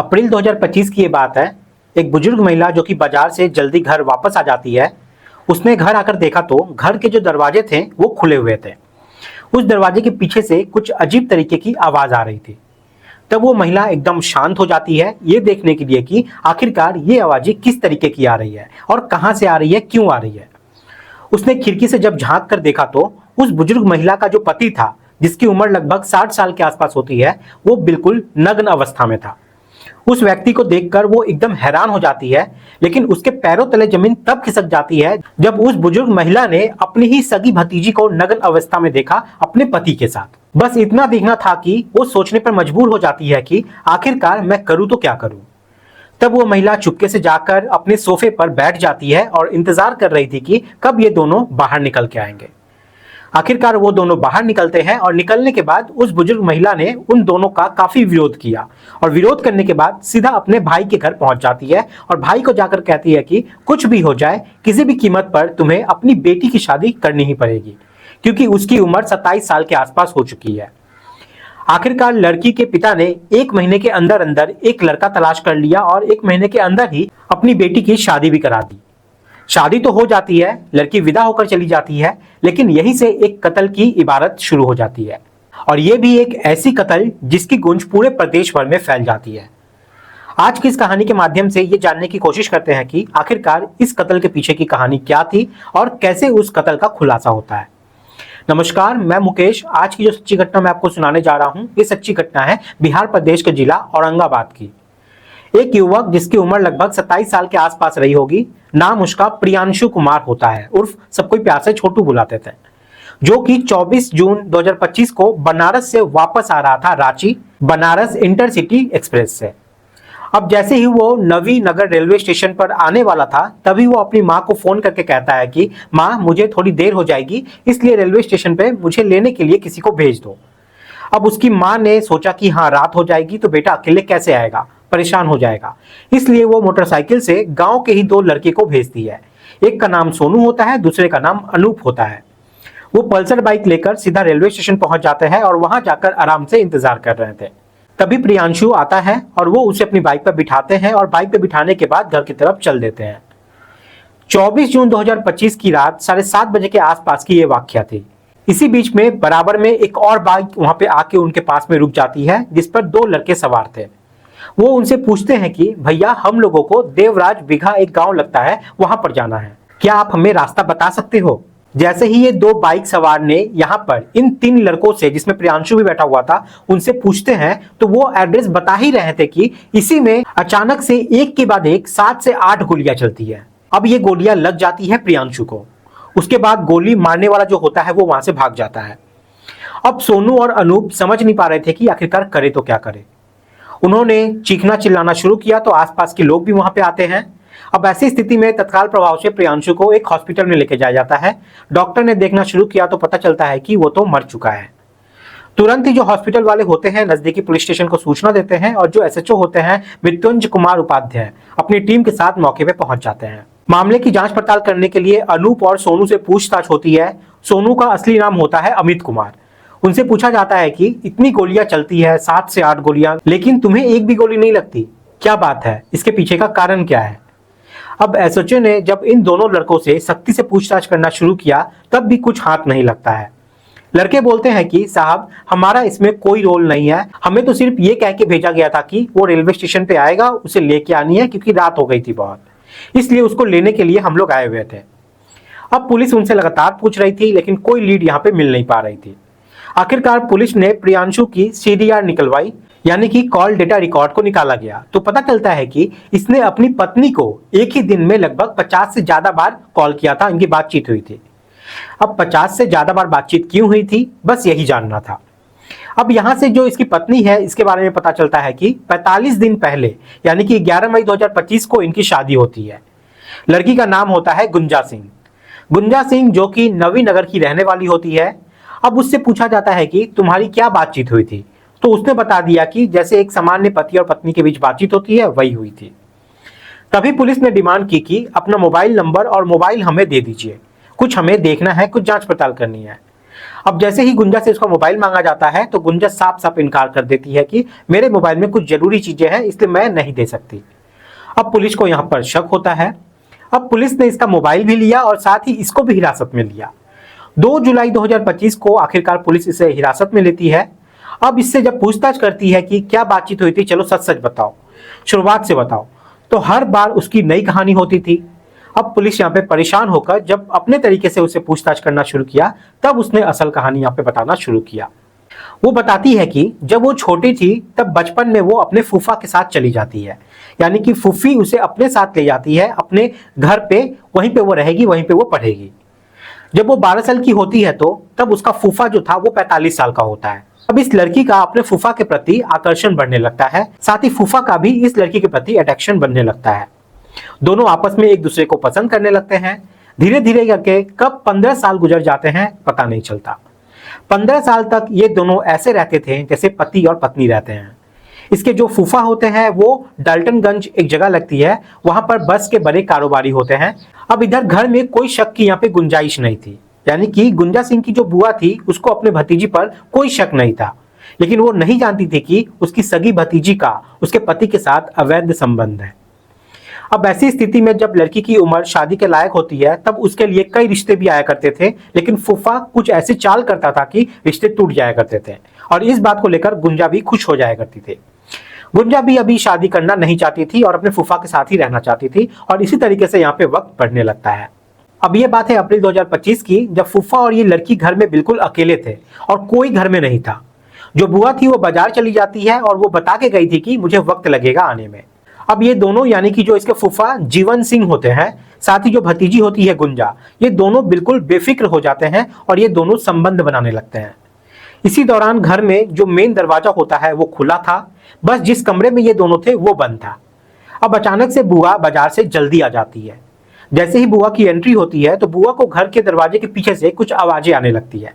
अप्रैल 2025 की ये बात है। एक बुजुर्ग महिला जो कि बाजार से जल्दी घर वापस आ जाती है, उसने घर आकर देखा तो घर के जो दरवाजे थे वो खुले हुए थे। उस दरवाजे के पीछे से कुछ अजीब तरीके की आवाज आ रही थी। तब वो महिला एकदम शांत हो जाती है ये देखने के लिए कि आखिरकार ये आवाजें किस तरीके की आ रही है और कहां से आ रही है, क्यों आ रही है। उसने खिड़की से जब झांक कर देखा तो उस बुजुर्ग महिला का जो पति था, जिसकी उम्र लगभग 60 साल के आसपास होती है, वो बिल्कुल नग्न अवस्था में था। उस व्यक्ति को देखकर वो एकदम हैरान हो जाती है, लेकिन उसके पैरों तले जमीन तब खिसक जाती है जब उस बुजुर्ग महिला ने अपनी ही सगी भतीजी को नग्न अवस्था में देखा अपने पति के साथ। बस इतना देखना था कि वो सोचने पर मजबूर हो जाती है कि आखिरकार मैं करूं तो क्या करूं। तब वो महिला चुपके से जाकर अपने सोफे पर बैठ जाती है और इंतजार कर रही थी कि कब ये दोनों बाहर निकल के आएंगे। आखिरकार वो दोनों बाहर निकलते हैं और निकलने के बाद उस बुजुर्ग महिला ने उन दोनों का काफी विरोध किया और विरोध करने के बाद सीधा अपने भाई के घर पहुंच जाती है और भाई को जाकर कहती है कि कुछ भी हो जाए, किसी भी कीमत पर तुम्हें अपनी बेटी की शादी करनी ही पड़ेगी, क्योंकि उसकी उम्र 27 साल के आसपास हो चुकी है। आखिरकार लड़की के पिता ने 1 महीने के अंदर अंदर एक लड़का तलाश कर लिया और 1 महीने के अंदर ही अपनी बेटी की शादी भी करा दी। शादी तो हो जाती है, लड़की विदा होकर चली जाती है, लेकिन यहीं से एक कत्ल की इबारत शुरू हो जाती है और यह भी एक ऐसी कत्ल जिसकी गूंज पूरे प्रदेश भर में फैल जाती है। आज की इस कहानी के माध्यम से ये जानने की कोशिश करते हैं कि आखिरकार इस कत्ल के पीछे की कहानी क्या थी और कैसे उस कत्ल का खुलासा होता है। नमस्कार, मैं मुकेश। आज की जो सच्ची घटना मैं आपको सुनाने जा रहा हूं, ये सच्ची घटना है बिहार प्रदेश के जिला औरंगाबाद की। एक युवक जिसकी उम्र लगभग 27 साल के आसपास रही होगी, नाम उसका प्रियांशु कुमार होता है, उर्फ सब कोई प्यार से छोटू बुलाते थे, जो कि 24 जून 2025 को बनारस से वापस आ रहा था रांची बनारस इंटरसिटी एक्सप्रेस से। अब जैसे ही वो नवी नगर रेलवे स्टेशन पर आने वाला था, तभी वो अपनी माँ को फोन करके कहता है कि माँ, मुझे थोड़ी देर हो जाएगी, इसलिए रेलवे स्टेशन पे मुझे लेने के लिए किसी को भेज दो। अब उसकी माँ ने सोचा कि हाँ, रात हो जाएगी तो बेटा अकेले कैसे आएगा, परेशान हो जाएगा, इसलिए वो मोटरसाइकिल से गांव के ही 2 लड़के को भेजती है। एक का नाम सोनू होता है, दूसरे का नाम अनूप होता है। वो पल्सर बाइक लेकर सीधा रेलवे स्टेशन पहुंच जाते हैं और वहां जाकर आराम से इंतजार कर रहे थे। तभी प्रियांशु आता है और वो उसे अपनी बाइक पर बिठाते हैं और बाइक पर बिठाने के बाद घर की तरफ चल देते हैं। 24 जून 2025 की रात 7:30 बजे के आसपास की ये वाकया थी। इसी बीच में बराबर में एक और बाइक वहां पे आके उनके पास में रुक जाती है, जिस पर 2 लड़के सवार थे। वो उनसे पूछते हैं कि भैया, हम लोगों को देवराज बिघा एक गांव लगता है, वहां पर जाना है, क्या आप हमें रास्ता बता सकते हो। जैसे ही ये 2 बाइक सवार ने यहाँ पर इन 3 लड़कों से, जिसमें प्रियांशु भी बैठा हुआ था, उनसे पूछते हैं तो वो एड्रेस बता ही रहे थे कि इसी में अचानक से एक के बाद एक 7 से 8 गोलियां चलती है। अब ये गोलियां लग जाती है प्रियांशु को। उसके बाद गोली मारने वाला जो होता है वो वहां से भाग जाता है। अब सोनू और अनूप समझ नहीं पा रहे थे कि आखिरकार करे तो क्या करे। उन्होंने चीखना चिल्लाना शुरू किया तो आसपास के लोग भी वहां पे आते हैं। अब ऐसी स्थिति में तत्काल प्रभाव से प्रियांशु को एक हॉस्पिटल में लेके जाया जाता है। डॉक्टर ने देखना शुरू किया तो पता चलता है कि वो तो मर चुका है। तुरंत ही जो हॉस्पिटल वाले होते हैं नजदीकी पुलिस स्टेशन को सूचना देते हैं और जो एसएचओ होते हैं मृत्युंजय कुमार उपाध्याय अपनी टीम के साथ मौके पे पहुंच जाते हैं। मामले की जांच पड़ताल करने के लिए अनूप और सोनू से पूछताछ होती है। सोनू का असली नाम होता है अमित कुमार। उनसे पूछा जाता है कि इतनी गोलियां चलती है, 7 से 8 गोलियां, लेकिन तुम्हें एक भी गोली नहीं लगती, क्या बात है, इसके पीछे का कारण क्या है। अब एसएचओ ने जब इन दोनों लड़कों से सख्ती से पूछताछ करना शुरू किया, तब भी कुछ हाथ नहीं लगता है। लड़के बोलते हैं कि साहब, हमारा इसमें कोई रोल नहीं है, हमें तो सिर्फ ये कह के भेजा गया था कि वो रेलवे स्टेशन पे आएगा, उसे लेके आनी है, क्योंकि रात हो गई थी बहुत, इसलिए उसको लेने के लिए हम लोग आए हुए थे। अब पुलिस उनसे लगातार पूछ रही थी, लेकिन कोई लीड यहाँ पे मिल नहीं पा रही थी। आखिरकार पुलिस ने प्रियांशु की सीडीआर निकलवाई, यानी कि कॉल डेटा रिकॉर्ड को निकाला गया, तो पता चलता है कि इसने अपनी पत्नी को एक ही दिन में लगभग 50 से ज्यादा बार कॉल किया था, इनकी बातचीत हुई थी। अब 50 से ज्यादा बार बातचीत क्यों हुई थी, बस यही जानना था। अब यहां से जो इसकी पत्नी है, इसके बारे में पता चलता है कि 45 दिन पहले, यानी कि 11 मई 2025 को इनकी शादी होती है। लड़की का नाम होता है गुंजा सिंह। गुंजा सिंह जो कि नवी नगर की रहने वाली होती है। अब उससे पूछा जाता है कि तुम्हारी क्या बातचीत हुई थी, तो उसने बता दिया कि जैसे एक सामान्य पति और पत्नी के बीच बातचीत होती है, वही हुई थी। तभी पुलिस ने डिमांड की कि अपना मोबाइल नंबर और मोबाइल हमें दे दीजिए, कुछ हमें देखना है, कुछ जांच पड़ताल करनी है। अब जैसे ही गुंजा से उसका मोबाइल मांगा जाता है तो गुंजा साफ साफ इनकार कर देती है कि मेरे मोबाइल में कुछ जरूरी चीजें हैं, इसलिए मैं नहीं दे सकती। अब पुलिस को यहाँ पर शक होता है। अब पुलिस ने इसका मोबाइल भी लिया और साथ ही इसको भी हिरासत में लिया। 2 जुलाई 2025 को आखिरकार पुलिस इसे हिरासत में लेती है। अब इससे जब पूछताछ करती है कि क्या बातचीत हुई थी, चलो सच सच बताओ, शुरुआत से बताओ, तो हर बार उसकी नई कहानी होती थी। अब पुलिस यहाँ पे परेशान होकर जब अपने तरीके से उसे पूछताछ करना शुरू किया, तब उसने असल कहानी यहाँ पे बताना शुरू किया। वो बताती है कि जब वो छोटी थी तब बचपन में वो अपने फूफा के साथ चली जाती है, यानी कि फूफी उसे अपने साथ ले जाती है अपने घर पे, वहीं पे वो रहेगी, वहीं पे वो पढ़ेगी। जब वो 12 साल की होती है तो तब उसका फूफा जो था वो 45 साल का होता है। अब इस लड़की का अपने फूफा के प्रति आकर्षण बढ़ने लगता है, साथ ही फूफा का भी इस लड़की के प्रति अट्रैक्शन बनने लगता है। दोनों आपस में एक दूसरे को पसंद करने लगते हैं। धीरे धीरे करके कब 15 साल गुजर जाते हैं पता नहीं चलता। 15 साल तक ये दोनों ऐसे रहते थे जैसे पति और पत्नी रहते हैं। इसके जो फूफा होते हैं वो डाल्टनगंज एक जगह लगती है, वहां पर बस के बड़े कारोबारी होते हैं। अब इधर घर में कोई शक की यहाँ पे गुंजाइश नहीं थी, यानी कि गुंजा सिंह की जो बुआ थी उसको अपने भतीजी पर कोई शक नहीं था, लेकिन वो नहीं जानती थी कि उसकी सगी भतीजी का उसके पति के साथ अवैध संबंध है। अब ऐसी स्थिति में जब लड़की की उम्र शादी के लायक होती है तब उसके लिए कई रिश्ते भी आया करते थे, लेकिन फूफा कुछ ऐसी चाल करता था कि रिश्ते टूट जाया करते थे, और इस बात को लेकर गुंजा भी खुश हो जाया करती थी। गुंजा भी अभी शादी करना नहीं चाहती थी और अपने फूफा के साथ ही रहना चाहती थी, और इसी तरीके से यहाँ पे वक्त बढ़ने लगता है। अब ये बात है अप्रैल 2025 की, जब फूफा और ये लड़की घर में बिल्कुल अकेले थे और कोई घर में नहीं था। जो बुआ थी वो बाजार चली जाती है और वो बता के गई थी कि मुझे वक्त लगेगा आने में। अब ये दोनों, यानी कि जो इसके फूफा जीवन सिंह होते हैं, साथ ही जो भतीजी होती है गुंजा, ये दोनों बिल्कुल बेफिक्र हो जाते हैं और ये दोनों संबंध बनाने लगते हैं। इसी दौरान घर में जो मेन दरवाजा होता है वो खुला था, बस जिस कमरे में ये दोनों थे वो बंद था। अब अचानक से बुआ बाजार से जल्दी आ जाती है। जैसे ही बुआ की एंट्री होती है तो बुआ को घर के दरवाजे के पीछे से कुछ आवाजें आने लगती है।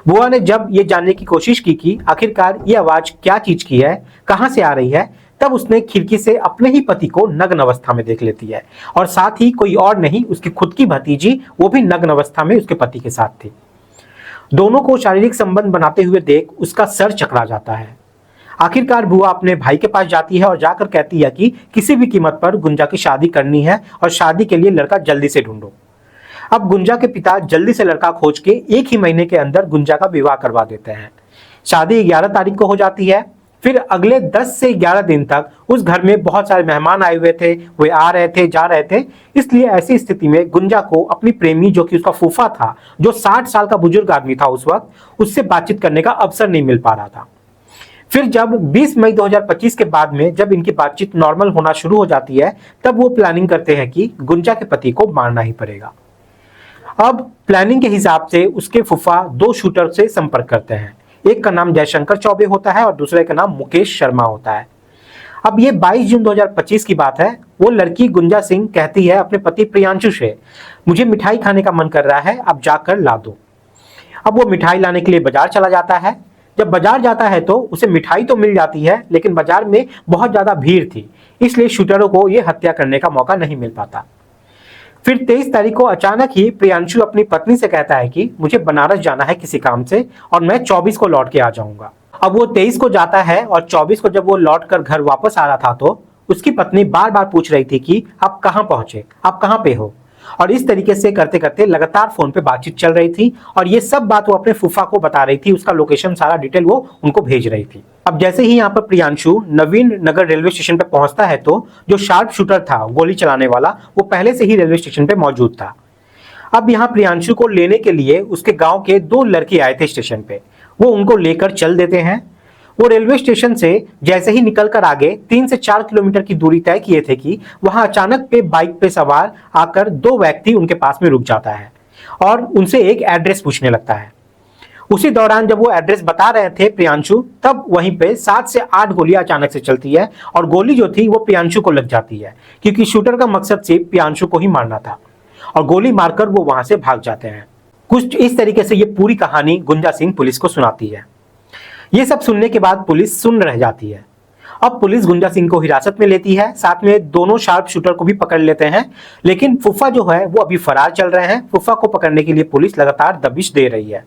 बुआ ने जब ये जानने की कोशिश की कि आखिरकार ये आवाज क्या चीज की है, कहां से आ रही है, तब उसने खिड़की से अपने ही पति को नग्न अवस्था में देख लेती है, और साथ ही कोई और नहीं, उसकी खुद की भतीजी, वो भी नग्न अवस्था में उसके पति के साथ थी। दोनों को शारीरिक संबंध बनाते हुए देख उसका सर चकरा जाता है। आखिरकार बुआ अपने भाई के पास जाती है और जाकर कहती है कि किसी भी कीमत पर गुंजा की शादी करनी है और शादी के लिए लड़का जल्दी से ढूंढो। अब गुंजा के पिता जल्दी से लड़का खोज के 1 ही महीने के अंदर गुंजा का विवाह करवा देते हैं। शादी 11 तारीख को हो जाती है। फिर अगले 10 से 11 दिन तक उस घर में बहुत सारे मेहमान आए हुए थे, वे आ रहे थे, जा रहे थे। इसलिए ऐसी स्थिति में गुंजा को अपनी प्रेमी, जो कि उसका फूफा था, जो 60 साल का बुजुर्ग आदमी था उस वक्त, उससे बातचीत करने का अवसर नहीं मिल पा रहा था। फिर जब 20 मई 2025 के बाद में जब इनकी बातचीत नॉर्मल होना शुरू हो जाती है, तब वो प्लानिंग करते हैं कि गुंजा के पति को मारना ही पड़ेगा। अब प्लानिंग के हिसाब से उसके फूफा 2 शूटर से संपर्क करते हैं। एक का नाम जयशंकर चौबे होता है और दूसरे का नाम मुकेश शर्मा होता है। अब ये 22 जून 2025 की बात है। वो लड़की गुंजा सिंह कहती है अपने पति प्रियांशु से, मुझे मिठाई खाने का मन कर रहा है, अब जाकर ला दो। अब वो मिठाई लाने के लिए बाजार चला जाता है। जब बाजार जाता है तो उसे मिठाई तो मिल जाती है, लेकिन बाजार में बहुत ज्यादा भीड़ थी, इसलिए शूटरों को ये हत्या करने का मौका नहीं मिल पाता। फिर 23 तारीख को अचानक ही प्रियांशु अपनी पत्नी से कहता है कि मुझे बनारस जाना है किसी काम से और मैं 24 को लौट के आ जाऊंगा। अब वो 23 को जाता है और 24 को जब वो लौट कर घर वापस आ रहा था तो उसकी पत्नी बार बार पूछ रही थी कि आप कहाँ पहुंचे, आप कहाँ पे हो, और इस तरीके से करते करते लगातार फोन पे बातचीत चल रही थी और ये सब बात वो अपने फूफा को बता रही थी। उसका लोकेशन, सारा डिटेल वो उनको भेज रही थी। अब जैसे ही यहाँ पर प्रियांशु नवीन नगर रेलवे स्टेशन पे पहुंचता है तो जो शार्प शूटर था, गोली चलाने वाला, वो पहले से ही रेलवे स्टेशन पे मौजूद था। अब यहाँ प्रियांशु को लेने के लिए उसके गाँव के 2 लड़के आए थे स्टेशन पे, वो उनको लेकर चल देते हैं। वो रेलवे स्टेशन से जैसे ही निकलकर आगे 3 से 4 किलोमीटर की दूरी तय किए थे कि वहां अचानक पे बाइक पे सवार आकर 2 व्यक्ति उनके पास में रुक जाता है और उनसे एक एड्रेस पूछने लगता है। उसी दौरान जब वो एड्रेस बता रहे थे प्रियांशु, तब वहीं पे 7 से 8 गोलियां अचानक से चलती है और गोली जो थी वो प्रियांशु को लग जाती है, क्योंकि शूटर का मकसद सिर्फ प्रियांशु को ही मारना था, और गोली मारकर वो वहां से भाग जाते हैं। कुछ इस तरीके से ये पूरी कहानी गुंजा सिंह पुलिस को सुनाती है। ये सब सुनने के बाद पुलिस सुन रह जाती है। अब पुलिस गुंजा सिंह को हिरासत में लेती है, साथ में दोनों शार्प शूटर को भी पकड़ लेते हैं, लेकिन फूफा जो है वो अभी फरार चल रहे हैं। फूफा को पकड़ने के लिए पुलिस लगातार दबिश दे रही है।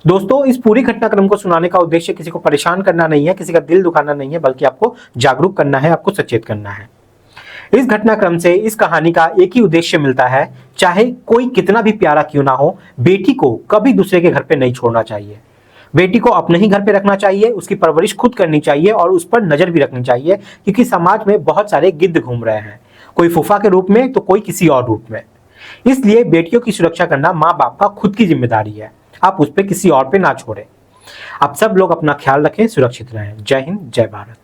दोस्तों, इस पूरी घटनाक्रम को सुनाने का उद्देश्य किसी को परेशान करना नहीं है, किसी का दिल दुखाना नहीं है, बल्कि आपको जागरूक करना है, आपको सचेत करना है। इस घटनाक्रम से इस कहानी का एक ही उद्देश्य मिलता है, चाहे कोई कितना भी प्यारा क्यों ना हो, बेटी को कभी दूसरे के घर पे नहीं छोड़ना चाहिए। बेटी को अपने ही घर पे रखना चाहिए, उसकी परवरिश खुद करनी चाहिए और उस पर नजर भी रखनी चाहिए, क्योंकि समाज में बहुत सारे गिद्ध घूम रहे हैं, कोई फूफा के रूप में तो कोई किसी और रूप में। इसलिए बेटियों की सुरक्षा करना माँ बाप का खुद की जिम्मेदारी है, आप उस पर किसी और पे ना छोड़ें। आप सब लोग अपना ख्याल रखें, सुरक्षित रहें। जय हिंद, जय भारत।